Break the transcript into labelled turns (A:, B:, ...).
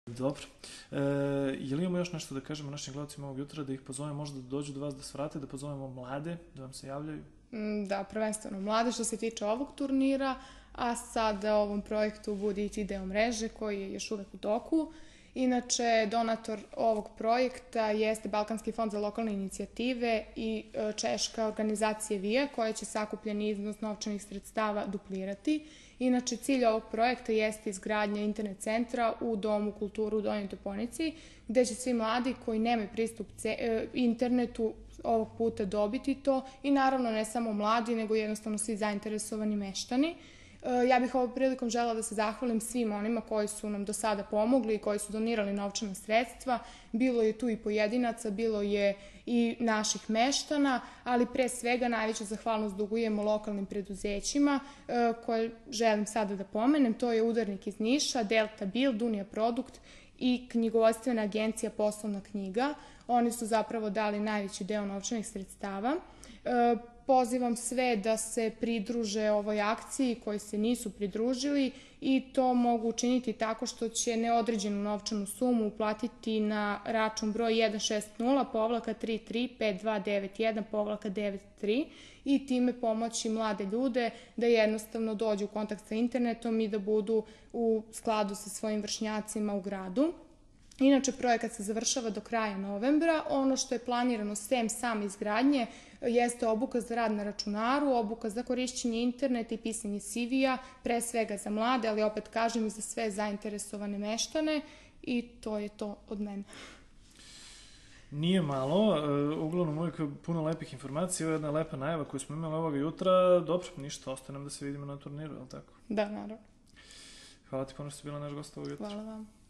A: Dobro. Je li imamo još nešto da kažemo našim gledalcima ovog jutra, da ih pozovemo možda da dođu do vas, da svrate, da pozovemo mlade, da vam se javljaju?
B: Da, prvenstveno mlade što se tiče ovog turnira, a sada ovom projektu bude i deo mreže koji je još uvek u toku. Inače, donator ovog projekta jeste Balkanski fond za lokalne inicijative i češka organizacija VIA koja će sakupljeni iznos novčanih sredstava duplirati. Inače, cilj ovog projekta jeste izgradnja internet centra u Domu kulturu u Donjoj Toponici, gde će svi mladi koji nemaju pristup internetu ovog puta dobiti to i naravno ne samo mladi, nego jednostavno svi zainteresovani meštani. Ja bih ovom prilikom želela da se zahvalim svim onima koji su nam do sada pomogli i koji su donirali novčana sredstva. Bilo je tu i pojedinaca, bilo je i naših meštana, ali pre svega najveću zahvalnost dugujemo lokalnim preduzećima koje želim sada da pomenem. To je Udarnik iz Niša, Delta Bil, Dunija Produkt i knjigovodstvena agencija Poslovna knjiga. Oni su zapravo dali najveći deo novčanih sredstava. Pozivam sve da se pridruže ovoj akciji koji se nisu pridružili i to mogu učiniti tako što će neodređenu novčanu sumu uplatiti na račun broj 160-33-5291-93 i time pomoći mlade ljude da jednostavno dođu u kontakt sa internetom i da budu u skladu sa svojim vršnjacima u gradu. Inače, projekat se završava do kraja novembra. Ono što je planirano sem same izgradnje jeste obuka za rad na računaru, obuka za korišćenje interneta i pisanje CV-a, pre svega za mlade, ali opet kažem i za sve zainteresovane meštane i to je to od mene.
A: Nije malo, uglavnom uvijek puno lepih informacija, ovo je jedna lepa najava koju smo imali ovoga jutra. Dobro, ništa, ostaje nam da se vidimo na turniru, je li tako?
B: Da, naravno.
A: Hvala ti puno što si bila naš gost ovog jutra.
B: Hvala vam.